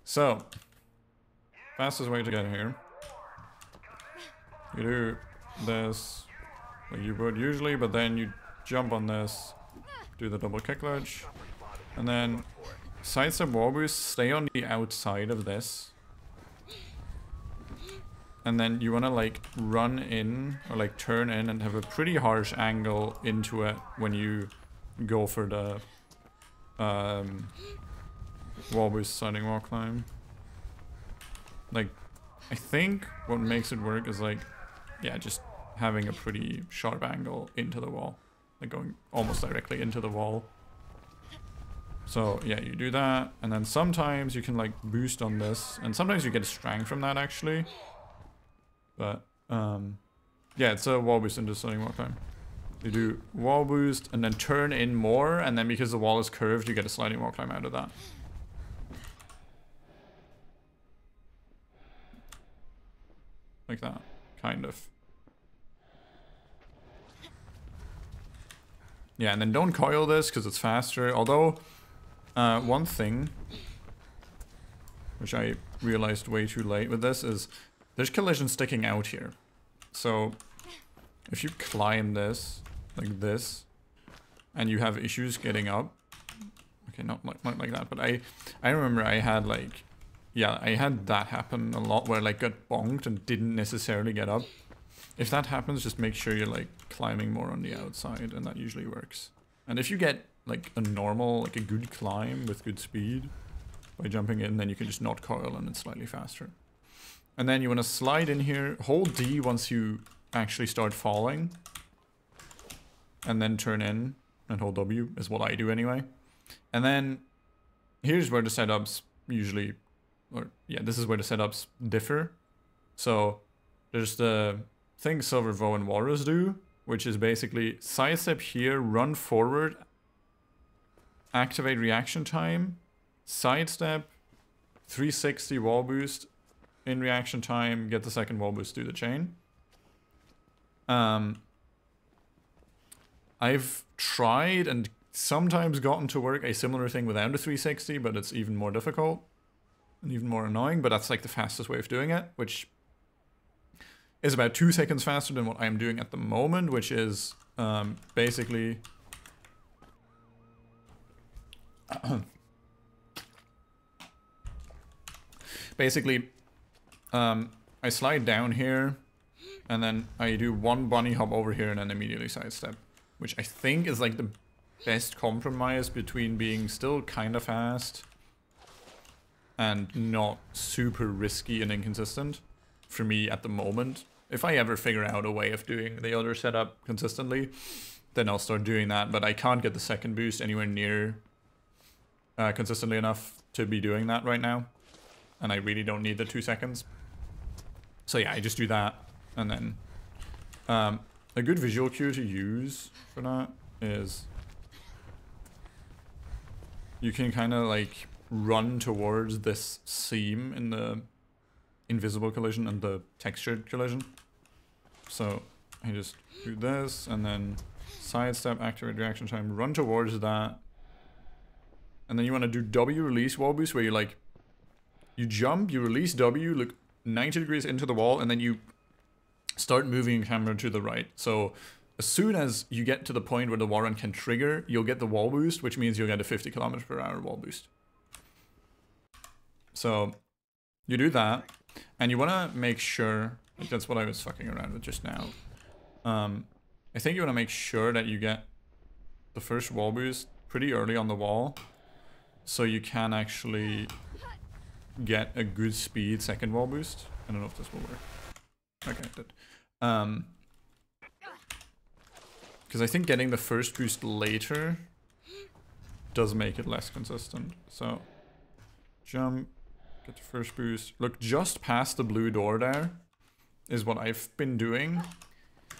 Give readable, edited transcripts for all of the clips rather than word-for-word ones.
So, fastest way to get here. You do this like you would usually, but then you jump on this, do the double kick ledge, and then sidestep wall boost, stay on the outside of this. And then you want to like run in or like turn in and have a pretty harsh angle into it when you go for the wall boost sliding wall climb. Like, I think what makes it work is like, yeah, just having a pretty sharp angle into the wall. Like going almost directly into the wall. So yeah, you do that, and then sometimes you can like boost on this, and sometimes you get a strength from that actually. But yeah, it's a wall boost into sliding wall climb. You do wall boost and then turn in more, and then because the wall is curved, you get a sliding wall climb out of that. Like that, kind of. Yeah, and then don't coil this because it's faster. Although, one thing, which I realized way too late with this, is there's collision sticking out here. So, if you climb this, like this, and you have issues getting up, okay, not like that, but I remember I had like, yeah, I had that happen a lot where I like got bonked and didn't necessarily get up. If that happens, just make sure you're like climbing more on the outside, and that usually works. And if you get like a normal, like a good climb with good speed by jumping in, then you can just not coil and it's slightly faster. And then you want to slide in here, hold D once you actually start falling, and then turn in and hold W is what I do anyway. And then here's where the setups usually, or yeah, this is where the setups differ. So there's the thing Silver Voe and Walrus do, which is basically sidestep here, run forward, activate reaction time, sidestep, 360 wall boost, in reaction time, get the second wall boost through the chain. I've tried and sometimes gotten to work a similar thing without a 360, but it's even more difficult and even more annoying, but that's like the fastest way of doing it, which is about 2 seconds faster than what I'm doing at the moment, which is basically I slide down here, and then I do one bunny hop over here and then immediately sidestep, which I think is like the best compromise between being still kind of fast and not super risky and inconsistent for me at the moment. If I ever figure out a way of doing the other setup consistently, then I'll start doing that, but I can't get the second boost anywhere near consistently enough to be doing that right now, and I really don't need the 2 seconds. So yeah, I just do that, and then a good visual cue to use for that is you can kind of like run towards this seam in the invisible collision and the textured collision. So I just do this, and then sidestep, activate reaction time, run towards that, and then you want to do W release wall boost, where you like, you jump, you release W, look 90 degrees into the wall, and then you start moving the camera to the right. So as soon as you get to the point where the wall run can trigger, you'll get the wall boost, which means you'll get a 50 km/h wall boost. So you do that, and you want to make sure, like that's what I was fucking around with just now. I think you want to make sure that you get the first wall boost pretty early on the wall, so you can actually get a good speed second wall boost. I don't know if this will work. Okay, it did. Because I think getting the first boost later does make it less consistent. So jump, get the first boost. Look just past the blue door there is what I've been doing.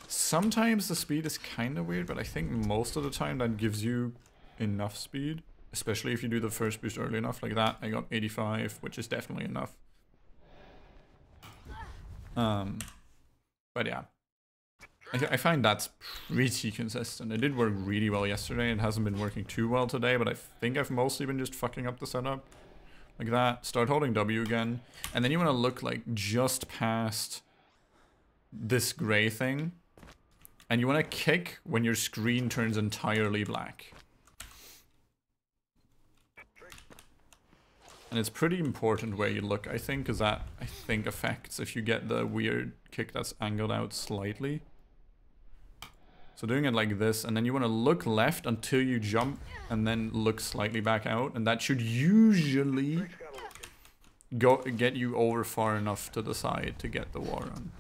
Sometimes the speed is kind of weird, but I think most of the time that gives you enough speed. Especially if you do the first boost early enough like that. I got 85, which is definitely enough. But yeah. I find that's pretty consistent. It did work really well yesterday. It hasn't been working too well today, but I think I've mostly been just fucking up the setup. Like that. Start holding W again. And then you want to look like just past this gray thing. And you want to kick when your screen turns entirely black. And it's pretty important where you look, I think, because that, I think, affects if you get the weird kick that's angled out slightly. So doing it like this, and then you want to look left until you jump, and then look slightly back out, and that should usually get you over far enough to the side to get the wall run.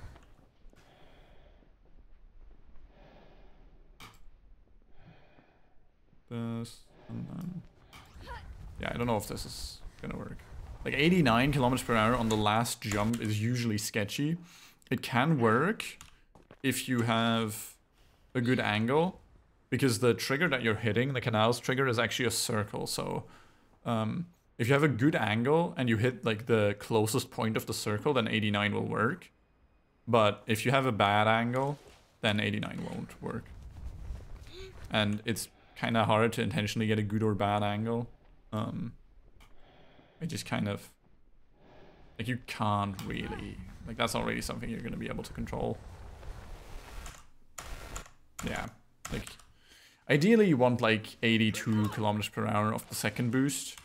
This, and then... Yeah, I don't know if this is gonna work. Like 89 kilometers per hour on the last jump is usually sketchy. It can work if you have a good angle, because the trigger that you're hitting, the canals trigger, is actually a circle. So if you have a good angle and you hit like the closest point of the circle, then 89 will work. But if you have a bad angle, then 89 won't work. And it's kind of hard to intentionally get a good or bad angle. It just kind of, like, you can't really, like, that's not really something you're going to be able to control. Yeah, like, ideally you want like 82 kilometers per hour of the second boost.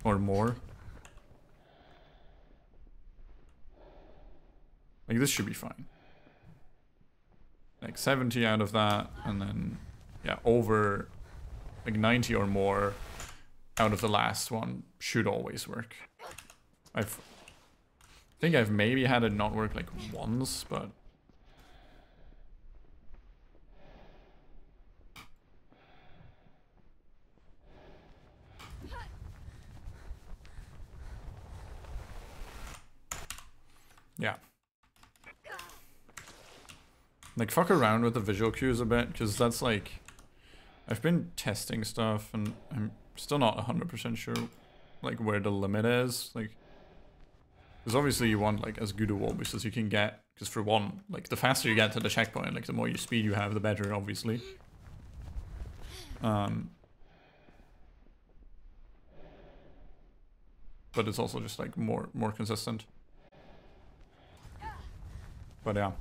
Or more. Like, this should be fine. Like 70 out of that, and then, yeah, over like 90 or more out of the last one should always work. I think I've maybe had it not work like once, but... Yeah. Like, fuck around with the visual cues a bit, because that's like... I've been testing stuff, and I'm still not 100% sure, like, where the limit is. Like, because obviously you want, like, as good a wall boost as you can get, because for one, like, the faster you get to the checkpoint, like, the more speed you have, the better, obviously. But it's also just, like, more consistent. But yeah.